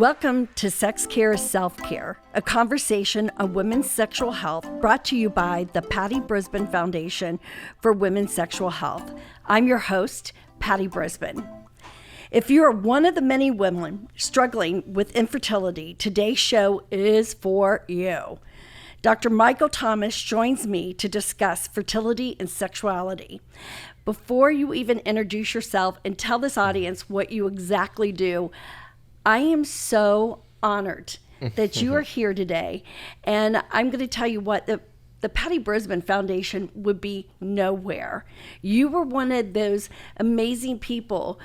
Welcome to Sex Care is Self-Care, a conversation on women's sexual health brought to you by the Patty Brisbane Foundation for Women's Sexual Health. I'm your host, Patty Brisbane. If you are one of the many women struggling with infertility, today's show is for you. Dr. Michael Thomas joins me to discuss fertility and sexuality. Before you even introduce yourself and tell this audience what you exactly do, I am so honored that you are here today. And I'm going to tell you what, the Patty Brisbane Foundation would be nowhere. You were one of those amazing people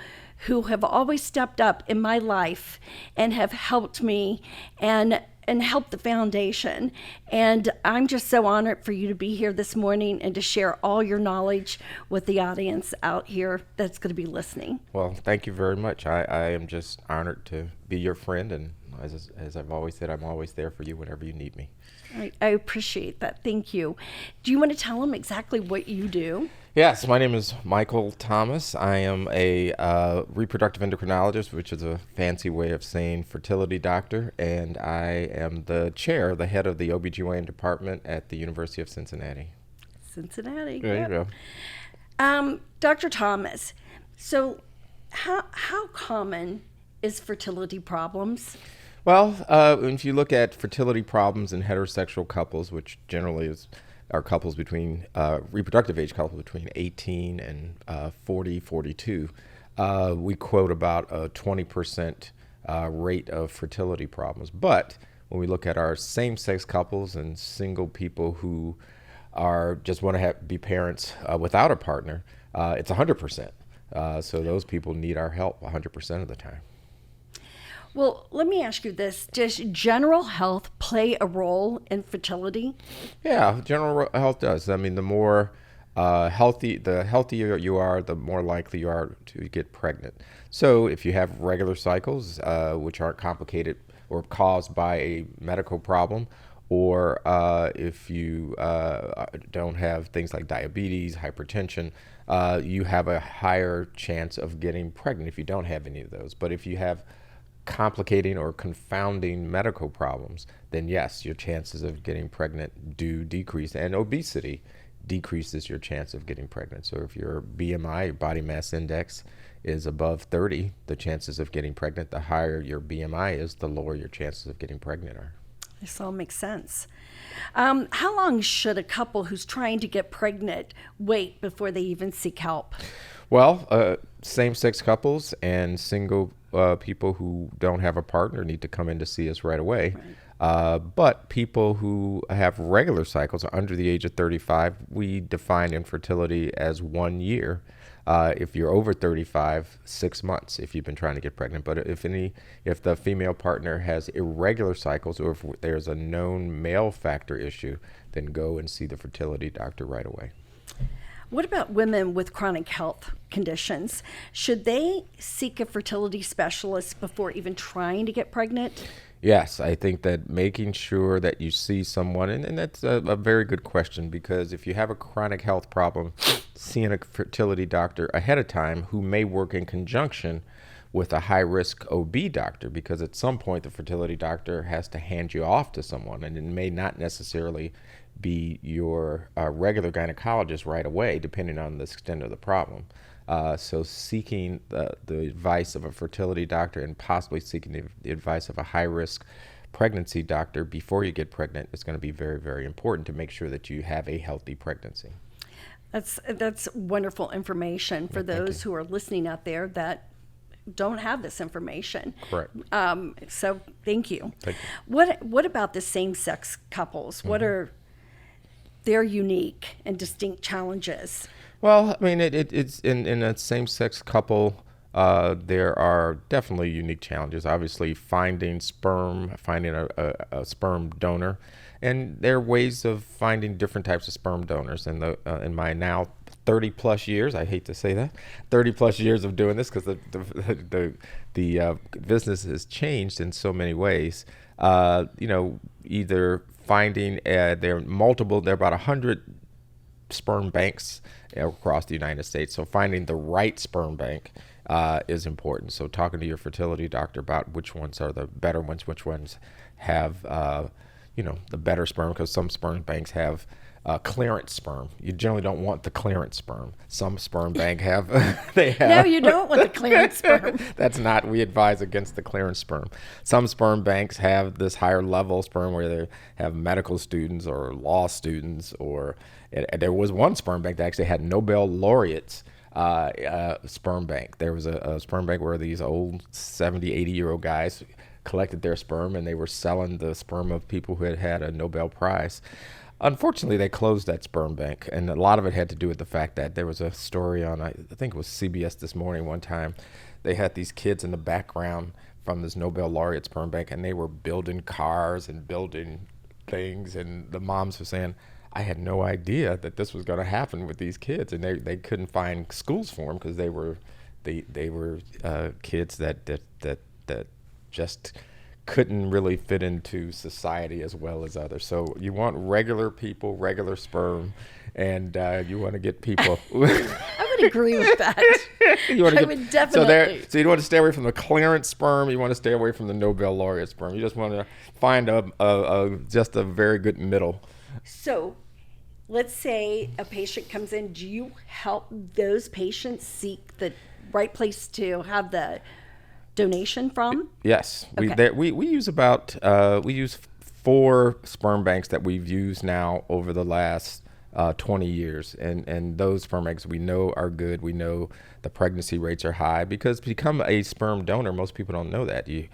who have always stepped up in my life and have helped me and help the foundation. And I'm just so honored for you to be here this morning and to share all your knowledge with the audience out here that's going to be listening. Well, thank you very much. I am just honored to be your friend. And as I've always said, I'm always there for you whenever you need me. I appreciate that. Thank you. Do you want to tell them exactly what you do? Yes, my name is Michael Thomas. I am a reproductive endocrinologist, which is a fancy way of saying fertility doctor, and I am the head of the OBGYN department at the University of Cincinnati. Cincinnati. There yep. you go. Dr. Thomas, so how common is fertility problems? Well, if you look at fertility problems in heterosexual couples, which generally are couples between reproductive age couples between 18 and 42, we quote about a 20% rate of fertility problems. But when we look at our same-sex couples and single people who are just want to be parents without a partner, it's 100%. So those people need our help 100% of the time. Well, let me ask you this. Does general health play a role in fertility? Yeah, general health does. I mean, the more the healthier you are, the more likely you are to get pregnant. So if you have regular cycles, which aren't complicated or caused by a medical problem, or if you don't have things like diabetes, hypertension, you have a higher chance of getting pregnant if you don't have any of those. But if you have complicating or confounding medical problems, then yes, your chances of getting pregnant do decrease, and obesity decreases your chance of getting pregnant. So if your BMI, your body mass index, is above 30, the chances of getting pregnant, the higher your BMI is, the lower your chances of getting pregnant are. This all makes sense. How long should a couple who's trying to get pregnant wait before they even seek help? Well, same-sex couples and single people who don't have a partner need to come in to see us right away. Right. But people who have regular cycles under the age of 35, we define infertility as 1 year. If you're over 35, 6 months if you've been trying to get pregnant. But if the female partner has irregular cycles, or if there's a known male factor issue, then go and see the fertility doctor right away. What about women with chronic health conditions? Should they seek a fertility specialist before even trying to get pregnant? Yes, I think that making sure that you see someone, and that's a very good question, because if you have a chronic health problem, seeing a fertility doctor ahead of time who may work in conjunction with a high-risk OB doctor, because at some point the fertility doctor has to hand you off to someone, and it may not necessarily be your regular gynecologist right away, depending on the extent of the problem. So seeking the advice of a fertility doctor and possibly seeking the advice of a high-risk pregnancy doctor before you get pregnant is going to be very, very important to make sure that you have a healthy pregnancy. That's wonderful information for those who are listening out there that don't have this information. Correct. So thank you. Thank you. What about the same-sex couples? What are their unique and distinct challenges? Well, I mean, it's in a same-sex couple, there are definitely unique challenges. Obviously, finding a sperm donor, and there are ways of finding different types of sperm donors. And in my now 30 plus years, I hate to say that, 30 plus years of doing this, because the business has changed in so many ways. Either finding there are about 100 sperm banks across the United States. So finding the right sperm bank is important. So talking to your fertility doctor about which ones are the better ones, which ones have, the better sperm, because some sperm banks have clearance sperm. You generally don't want the clearance sperm. Some sperm bank have, No, you don't want the clearance sperm. we advise against the clearance sperm. Some sperm banks have this higher level sperm where they have medical students or law students, and there was one sperm bank that actually had Nobel laureates sperm bank. There was a sperm bank where these old 70, 80-year-old guys collected their sperm, and they were selling the sperm of people who had had a Nobel Prize. Unfortunately, they closed that sperm bank, and a lot of it had to do with the fact that there was a story on, I think it was CBS This Morning one time. They had these kids in the background from this Nobel laureate sperm bank, and they were building cars and building things, and the moms were saying, I had no idea that this was going to happen with these kids, and they couldn't find schools for them because they were kids that just couldn't really fit into society as well as others. So you want regular people, regular sperm, and you want to get people. I would agree with that. I would definitely. So you want to stay away from the clearance sperm. You want to stay away from the Nobel laureate sperm. You just want to find just a very good middle. So let's say a patient comes in. Do you help those patients seek the right place to have the donation from? Yes, Okay. we use 4 sperm banks that we've used now over the last 20 years, and those sperm banks we know are good. We know the pregnancy rates are high because to become a sperm donor, most people don't know that. You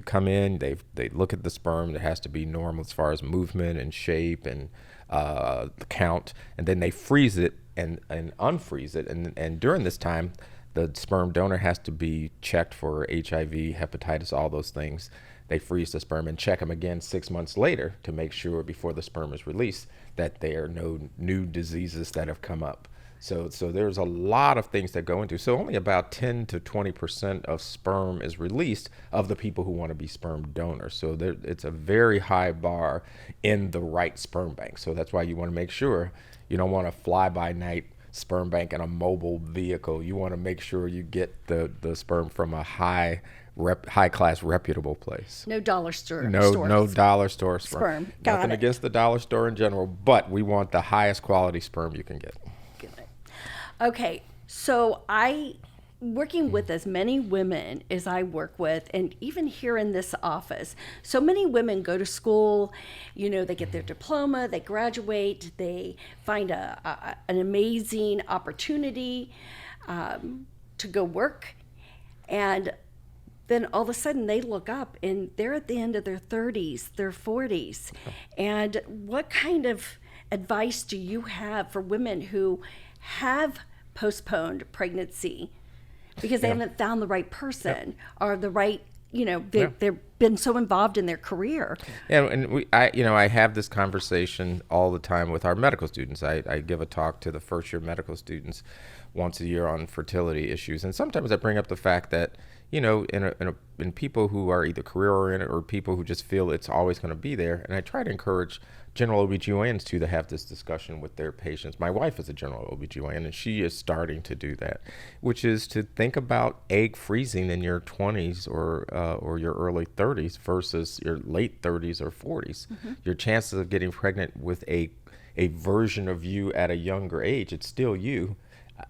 come in, they look at the sperm. It has to be normal as far as movement and shape and the count, and then they freeze it and unfreeze it, and during this time, the sperm donor has to be checked for HIV, hepatitis, all those things. They freeze the sperm and check them again 6 months later to make sure before the sperm is released that there are no new diseases that have come up. So there's a lot of things that go into. So only about 10 to 20% of sperm is released of the people who want to be sperm donors. So it's a very high bar in the right sperm bank. So that's why you want to make sure you don't want to fly by night sperm bank in a mobile vehicle. You want to make sure you get the sperm from a high class reputable place. No dollar store. No dollar store sperm. Got Nothing it. against the dollar store in general, but we want the highest quality sperm you can get. Okay, so working with as many women as I work with, and even here in this office, so many women go to school, they get their diploma, they graduate, they find an amazing opportunity to go work, and then all of a sudden they look up and they're at the end of their 30s, their 40s. And what kind of advice do you have for women who have postponed pregnancy because they haven't found the right person or the right, they've been so involved in their career? Yeah, and I have this conversation all the time with our medical students. I give a talk to the first year medical students once a year on fertility issues, and sometimes I bring up the fact that in people who are either career oriented or people who just feel it's always going to be there, and I try to encourage general OBGYNs to have this discussion with their patients. My wife is a general OBGYN, and she is starting to do that, which is to think about egg freezing in your 20s or your early 30s versus your late 30s or 40s. Mm-hmm. Your chances of getting pregnant with a version of you at a younger age, it's still you.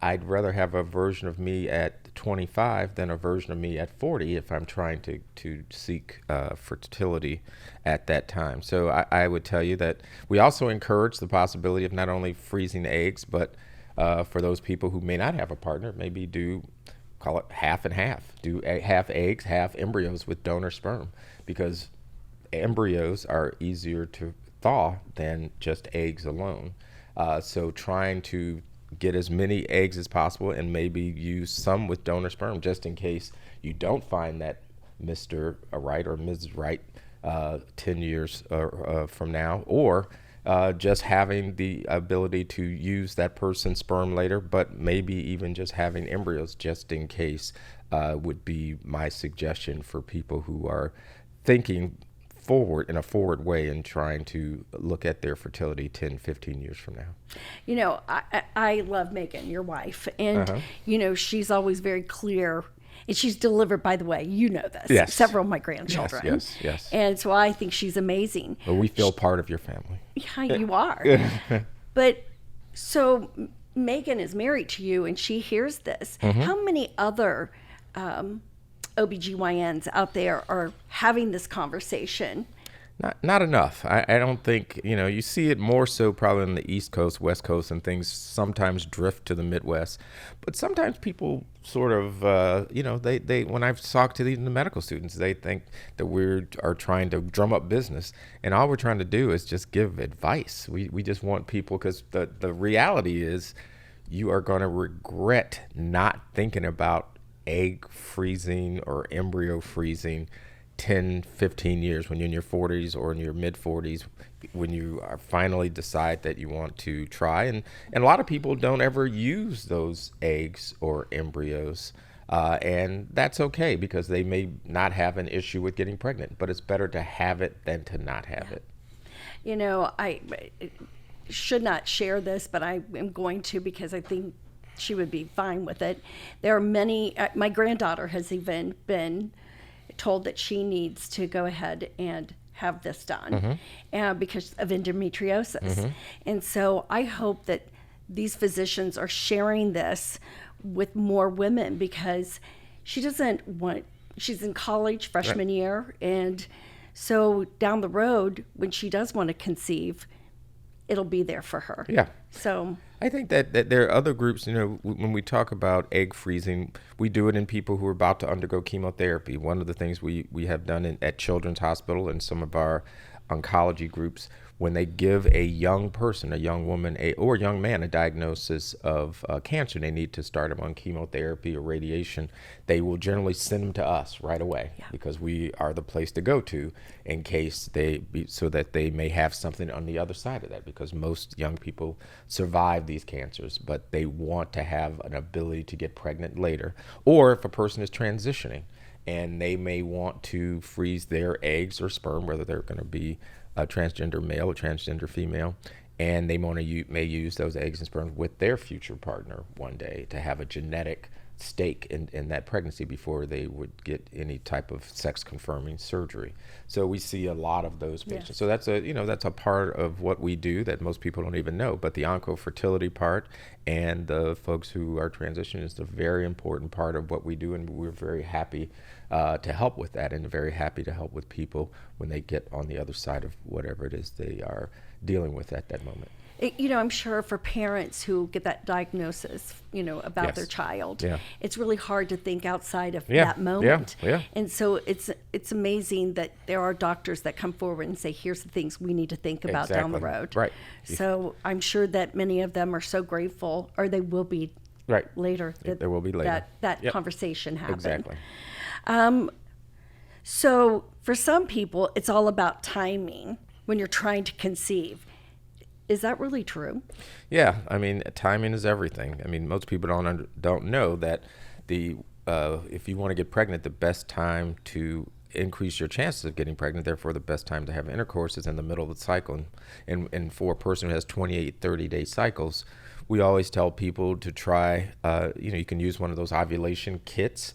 I'd rather have a version of me at 25 than a version of me at 40 if I'm trying to seek fertility at that time. So I would tell you that we also encourage the possibility of not only freezing eggs, but for those people who may not have a partner, maybe call it half and half. Do half eggs, half embryos with donor sperm, because embryos are easier to thaw than just eggs alone. So trying to get as many eggs as possible and maybe use some with donor sperm just in case you don't find that Mr. Right or Mrs. Right 10 years from now, or just having the ability to use that person's sperm later, but maybe even just having embryos just in case would be my suggestion for people who are thinking forward in a forward way in trying to look at their fertility 10, 15 years from now. You know, I love Megan, your wife, and, you know, she's always very clear. And she's delivered, by the way, you know this, Yes. several of my grandchildren. Yes. And so I think she's amazing. Well, we feel part of your family. Yeah, you are. But so Megan is married to you and she hears this. How many other OBGYNs out there are having this conversation? Not enough. I don't think, you know, you see it more so probably on the East Coast, West Coast, and things sometimes drift to the Midwest. But sometimes people sort of, you know, they when I've talked to the medical students, they think that we are trying to drum up business. And all we're trying to do is just give advice. We just want people, because the reality is you are going to regret not thinking about egg freezing or embryo freezing 10, 15 years when you're in your 40s or in your mid 40s, when you are finally decide that you want to try. And a lot of people don't ever use those eggs or embryos. And that's okay, because they may not have an issue with getting pregnant, but it's better to have it than to not have it. You know, I should not share this, but I am going to, because I think she would be fine with it. There are many, my granddaughter has even been told that she needs to go ahead and have this done because of endometriosis. And so I hope that these physicians are sharing this with more women, because she doesn't want, she's in college freshman year, and so down the road when she does want to conceive, it'll be there for her. Yeah. So I think that there are other groups, you know, when we talk about egg freezing, we do it in people who are about to undergo chemotherapy. One of the things we have done at Children's Hospital and some of our oncology groups, when they give a young person, a young woman, or a young man, a diagnosis of cancer, they need to start them on chemotherapy or radiation, they will generally send them to us right away, because we are the place to go to in case so that they may have something on the other side of that, because most young people survive these cancers, but they want to have an ability to get pregnant later. Or if a person is transitioning and they may want to freeze their eggs or sperm, whether they're going to be a transgender male or transgender female, and they may use those eggs and sperm with their future partner one day to have a genetic stake in that pregnancy before they would get any type of sex confirming surgery. So we see a lot of those patients. Yes. So that's a part of what we do that most people don't even know. But the oncofertility part and the folks who are transitioning is a very important part of what we do, and we're very happy to help with that, and very happy to help with people when they get on the other side of whatever it is they are dealing with at that moment. You know, I'm sure for parents who get that diagnosis, you know, about their child, it's really hard to think outside of that moment. And so it's amazing that there are doctors that come forward and say, here's the things we need to think about down the road. Right. So I'm sure that many of them are so grateful, or they will be later. There will be later. That conversation happened. Exactly. So for some people, it's all about timing when you're trying to conceive. Is that really true? Yeah, I mean, timing is everything. I mean, most people don't know that if you want to get pregnant, the best time to increase your chances of getting pregnant, therefore the best time to have intercourse, is in the middle of the cycle. And for a person who has 28, 30-day cycles, we always tell people to try, you can use one of those ovulation kits.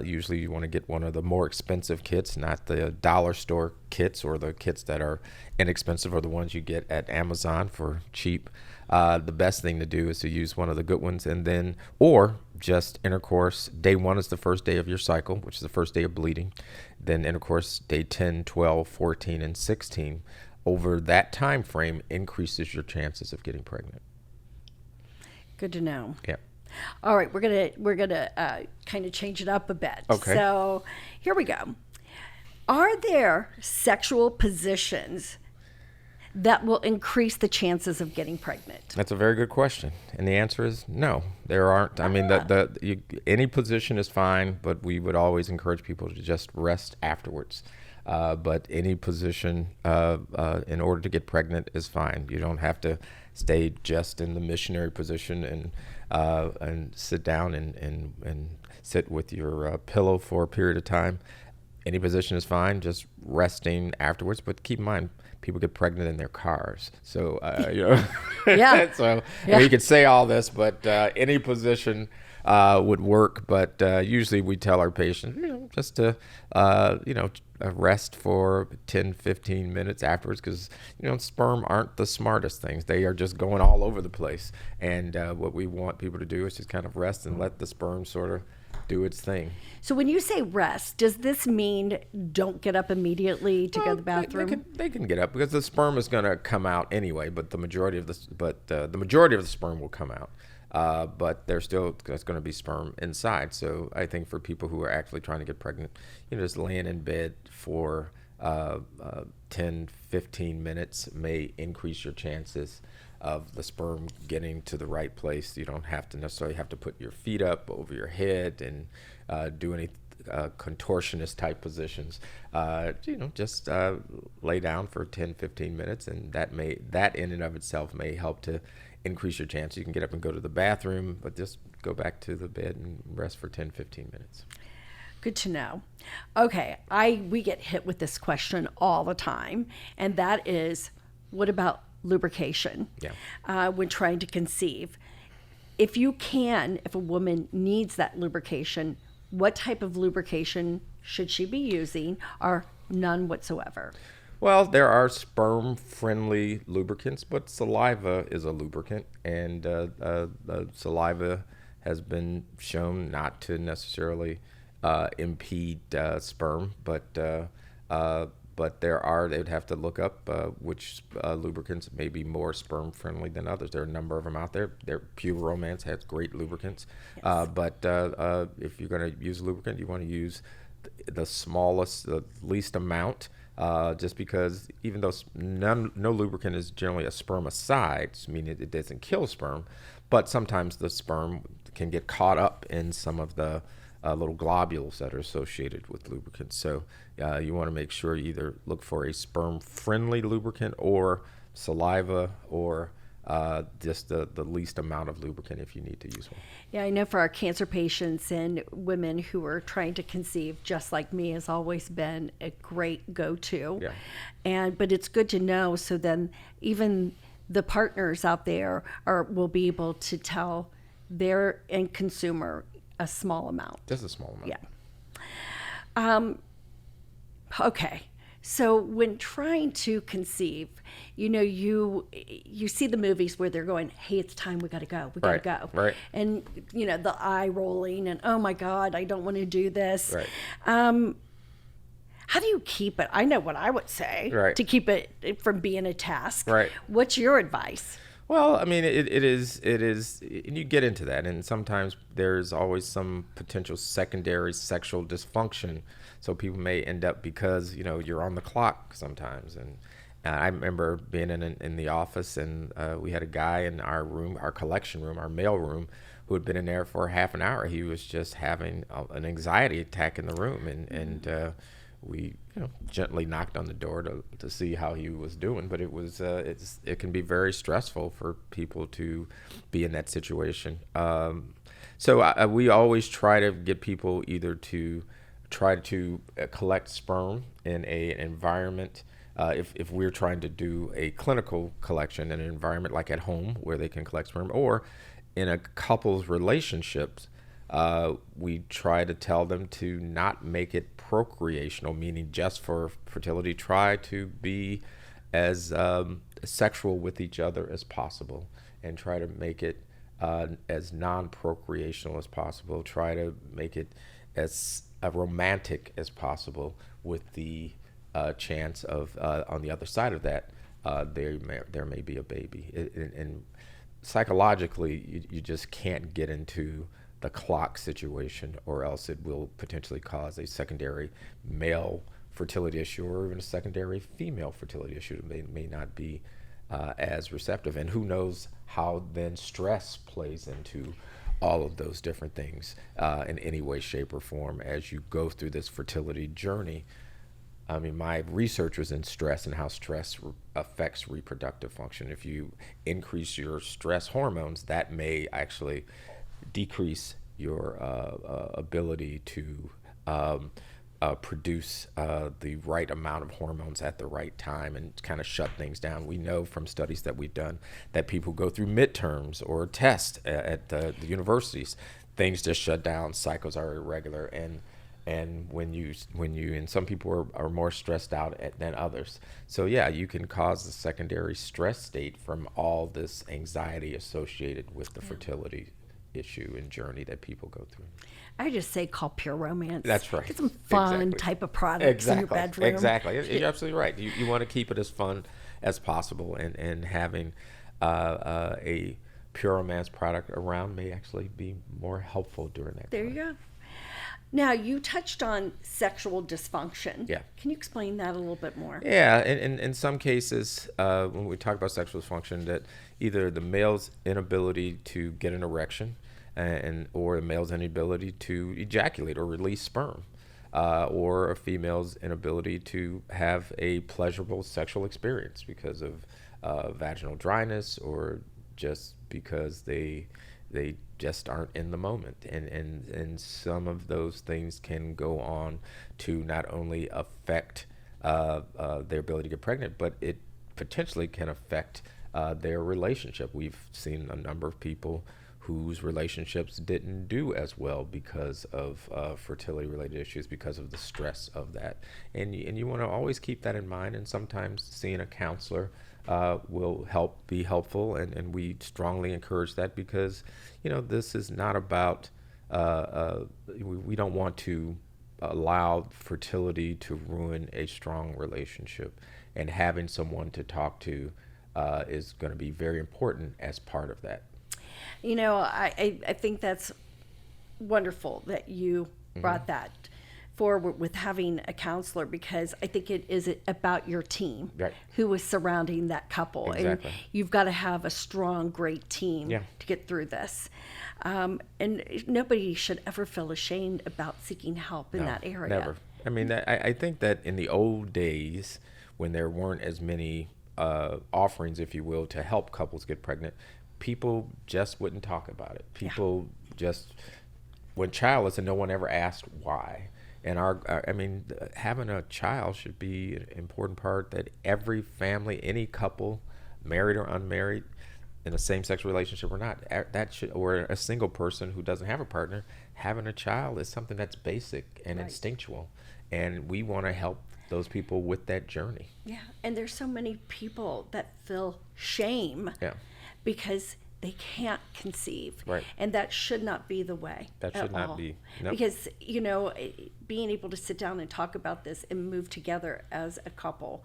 Usually you want to get one of the more expensive kits, not the dollar store kits or the kits that are inexpensive, or the ones you get at Amazon for cheap. The best thing to do is to use one of the good ones, or just intercourse. Day 1 is the first day of your cycle, which is the first day of bleeding. Then intercourse day 10, 12, 14, and 16. Over that time frame increases your chances of getting pregnant. Good to know. Yeah. All right, we're gonna kind of change it up a bit. Okay. So here we go. Are there sexual positions that will increase the chances of getting pregnant? That's a very good question, and the answer is no. There aren't. I mean, any position is fine, but we would always encourage people to just rest afterwards. But any position in order to get pregnant is fine. You don't have to stay just in the missionary position and sit down and sit with your pillow for a period of time. Any position is fine, just resting afterwards. But keep in mind, people get pregnant in their cars. So, Yeah. so Yeah. you could say all this, but any position would work. But usually we tell our patients, just to, rest for 10, 15 minutes afterwards because, sperm aren't the smartest things. They are just going all over the place. And what we want people to do is just kind of rest and let the sperm sort of do its thing. So when you say rest, does this mean don't get up immediately to go to the bathroom? They can get up because the sperm is going to come out anyway, but the majority of the sperm will come out. But there's going to be sperm inside. So I think for people who are actually trying to get pregnant, just laying in bed for 10, 15 minutes may increase your chances of the sperm getting to the right place. You don't have to necessarily have to put your feet up over your head and do any contortionist type positions. Just lay down for 10, 15 minutes, and that in and of itself may help to increase your chance. You can get up and go to the bathroom, but just go back to the bed and rest for 10, 15 minutes. Good to know. Okay, we get hit with this question all the time, and that is, what about lubrication? Yeah. When trying to conceive? If a woman needs that lubrication, what type of lubrication should she be using, or none whatsoever? Well, there are sperm-friendly lubricants, but saliva is a lubricant, and saliva has been shown not to necessarily impede sperm, but they would have to look up which lubricants may be more sperm-friendly than others. There are a number of them out there. Pure Romance has great lubricants, yes. But if you're going to use a lubricant, you want to use the smallest, the least amount. Just because even though no lubricant is generally a spermicide, meaning it doesn't kill sperm, but sometimes the sperm can get caught up in some of the little globules that are associated with lubricants. So you want to make sure you either look for a sperm-friendly lubricant or saliva or just the least amount of lubricant if you need to use one. Yeah, I know for our cancer patients and women who are trying to conceive, Just Like Me has always been a great go-to. Yeah. But it's good to know, so then even the partners out there will be able to tell their end consumer a small amount. Just a small amount. Yeah. Okay. So when trying to conceive, you see the movies where they're going, hey, it's time, we got to go. We got to go. Right. And, the eye rolling and, oh, my God, I don't want to do this. Right. How do you keep it? I know what I would say to keep it from being a task. Right. What's your advice? Well, I mean, it is, and you get into that, and sometimes there's always some potential secondary sexual dysfunction. So people may end up because, you're on the clock sometimes. And I remember being in the office, and we had a guy in our room, our collection room, our mail room, who had been in there for half an hour. He was just having an anxiety attack in the room, and we gently knocked on the door to see how he was doing, but it can be very stressful for people to be in that situation. So we always try to get people either to try to collect sperm in an environment. If we're trying to do a clinical collection in an environment like at home where they can collect sperm, or in a couple's relationships, we try to tell them to not make it procreational, meaning just for fertility. Try to be as sexual with each other as possible, and try to make it as non-procreational as possible. Try to make it as romantic as possible, with the chance of on the other side of that there may be a baby. And psychologically, you just can't get into the clock situation, or else it will potentially cause a secondary male fertility issue, or even a secondary female fertility issue that may not be as receptive. And who knows how then stress plays into all of those different things in any way, shape, or form as you go through this fertility journey. I mean, my research was in stress and how stress affects reproductive function. If you increase your stress hormones, that may actually decrease your ability to produce the right amount of hormones at the right time and kind of shut things down. We know from studies that we've done that people go through midterms or tests at the universities, things just shut down, cycles are irregular, and when you and some people are more stressed out than others. So yeah, you can cause a secondary stress state from all this anxiety associated with the fertility issue and journey that people go through. I just say call Pure Romance. That's right. Get some fun type of products in your bedroom. Exactly. You're absolutely right. You want to keep it as fun as possible, and having a Pure Romance product around may actually be more helpful during that There time. you go. Now, you touched on sexual dysfunction. Yeah. Can you explain that a little bit more? Yeah, in some cases, when we talk about sexual dysfunction, that either the male's inability to get an erection or the male's inability to ejaculate or release sperm, or a female's inability to have a pleasurable sexual experience because of vaginal dryness, or just because they just aren't in the moment, and some of those things can go on to not only affect their ability to get pregnant, but it potentially can affect their relationship. We've seen a number of people whose relationships didn't do as well because of fertility-related issues, because of the stress of that. And you want to always keep that in mind, and sometimes seeing a counselor will be helpful, and we strongly encourage that, because this is not about we don't want to allow fertility to ruin a strong relationship, and having someone to talk to is going to be very important as part of that. I think that's wonderful that you brought that forward with having a counselor, because I think it is about your team who is surrounding that couple. Exactly. And you've got to have a strong, great team to get through this. And nobody should ever feel ashamed about seeking help in that area. Never. I mean, I think that in the old days, when there weren't as many offerings, if you will, to help couples get pregnant, people just wouldn't talk about it. People just went childless, and no one ever asked why. And having a child should be an important part that every family, any couple, married or unmarried, in a same-sex relationship or not, or a single person who doesn't have a partner, having a child is something that's basic and instinctual, and we want to help those people with that journey. Yeah, and there's so many people that feel shame because they can't conceive. Right. And that should not be the way. That should not be. Nope. Because, being able to sit down and talk about this and move together as a couple,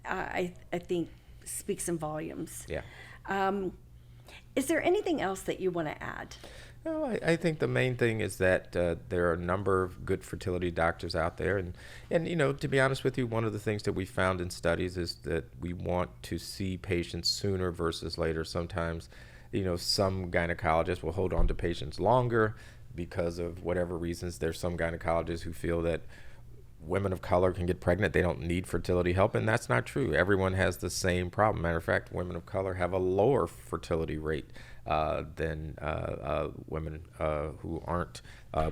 I think speaks in volumes. Yeah. Is there anything else that you want to add? No, I think the main thing is that there are a number of good fertility doctors out there. And to be honest with you, one of the things that we found in studies is that we want to see patients sooner versus later. Sometimes, some gynecologists will hold on to patients longer because of whatever reasons. There's some gynecologists who feel that women of color can get pregnant. They don't need fertility help, and that's not true. Everyone has the same problem. Matter of fact, women of color have a lower fertility rate than women who aren't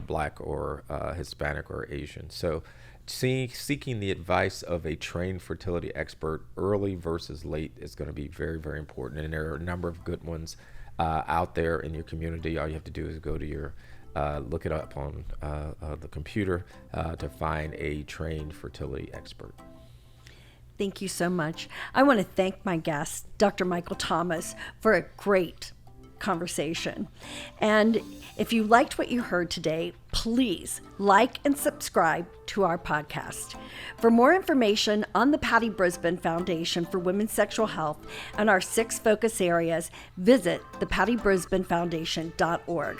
Black or Hispanic or Asian. So seeking the advice of a trained fertility expert early versus late is going to be very, very important. And there are a number of good ones out there in your community. All you have to do is go to your look it up on the computer to find a trained fertility expert. Thank you so much. I want to thank my guest, Dr. Michael Thomas, for a great conversation. And if you liked what you heard today, please like and subscribe to our podcast. For more information on the Patty Brisbane Foundation for Women's Sexual Health and our 6 focus areas, visit thepattybrisbanefoundation.org.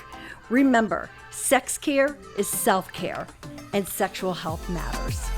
Remember, sex care is self-care, and sexual health matters.